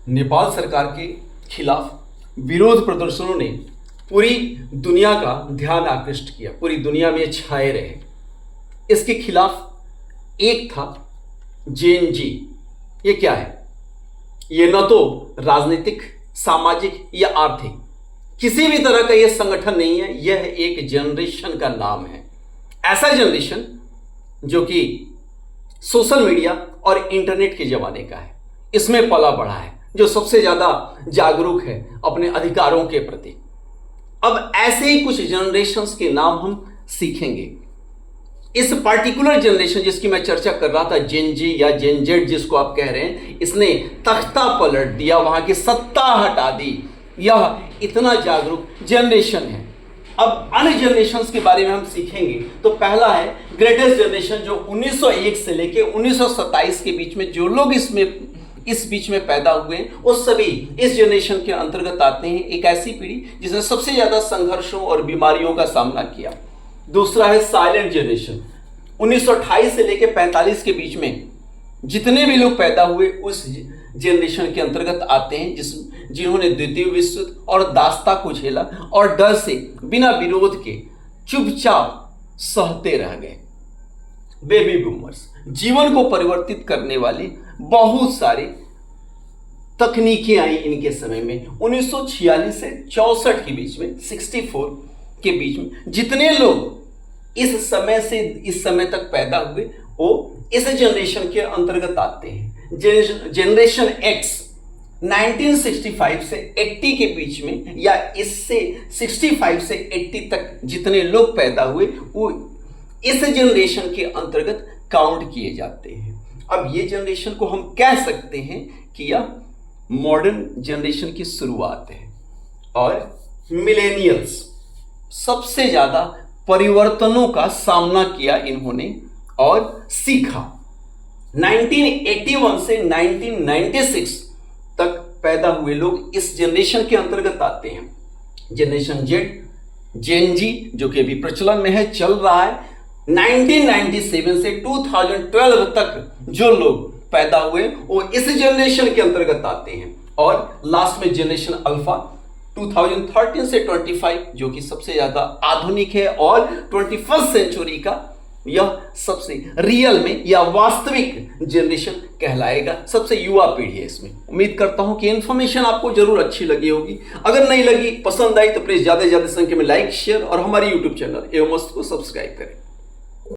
नेपाल सरकार के खिलाफ विरोध प्रदर्शनों ने पूरी दुनिया का ध्यान आकृष्ट किया, पूरी दुनिया में छाए रहे। इसके खिलाफ एक था जेएनजी। ये क्या है? ये न तो राजनीतिक, सामाजिक या आर्थिक किसी भी तरह का यह संगठन नहीं है। यह एक जनरेशन का नाम है, ऐसा जनरेशन जो कि सोशल मीडिया और इंटरनेट के जमाने का है, इसमें पला बढ़ा है, जो सबसे ज्यादा जागरूक है अपने अधिकारों के प्रति। अब ऐसे ही कुछ जनरेशंस के नाम हम सीखेंगे। इस पार्टिकुलर जनरेशन जिसकी मैं चर्चा कर रहा था, जेन-जी या जेन-जेड जिसको आप कह रहे हैं, इसने तख्ता पलट दिया, वहां की सत्ता हटा दी। यह इतना जागरूक जनरेशन है। अब अन्य जनरेशंस के बारे में हम सीखेंगे। तो पहला है ग्रेटेस्ट जनरेशन, जो 1901 से लेके 1927 के बीच में जो लोग इस बीच में पैदा हुए हैं, वो सभी इस जनरेशन के अंतर्गत आते हैं। एक ऐसी पीढ़ी जिसने सबसे ज्यादा संघर्षों और बीमारियों का सामना किया। दूसरा है साइलेंट जनरेशन, 1928 से लेकर 45 के बीच में जितने भी लोग पैदा हुए उस जनरेशन के अंतर्गत आते हैं, जिन्होंने द्वितीय विश्व युद्ध और दास्ता को झेला और डर से बिना विरोध के चुपचाप सहते रह गए। बेबी बूमर्स, जीवन को परिवर्तित करने वाली बहुत सारी तकनीकें आई इनके समय में। 1946 से 64 के बीच में, 64 के बीच में जितने लोग इस समय तक पैदा हुए वो इस जनरेशन के अंतर्गत आते हैं। जनरेशन एक्स 1965 से 80 के बीच में, या इससे 65 से 80 तक जितने लोग पैदा हुए वो इस जनरेशन के अंतर्गत काउंट किए जाते हैं। अब ये जनरेशन को हम कह सकते हैं कि यह मॉडर्न जनरेशन की शुरुआत है। और मिलेनियल्स, सबसे ज्यादा परिवर्तनों का सामना किया इन्होंने और सीखा। 1981 से 1996 तक पैदा हुए लोग इस जनरेशन के अंतर्गत आते हैं। जनरेशन जेड, जेन-जी जो कि अभी प्रचलन में है, चल रहा है। 1997 से 2012 तक जो लोग पैदा हुए वो इस जनरेशन के अंतर्गत आते हैं। और लास्ट में जनरेशन अल्फा 2013 से 25, जो कि सबसे ज्यादा आधुनिक है और 21st सेंचुरी का यह सबसे रियल में या वास्तविक जनरेशन कहलाएगा। सबसे युवा पीढ़ी है इसमें। उम्मीद करता हूं कि इंफॉर्मेशन आपको जरूर अच्छी लगी होगी। अगर नहीं लगी, पसंद आई, तो प्लीज ज्यादा से ज्यादा संख्या में लाइक, शेयर और हमारे यूट्यूब चैनल एवं मस्त को सब्सक्राइब करें।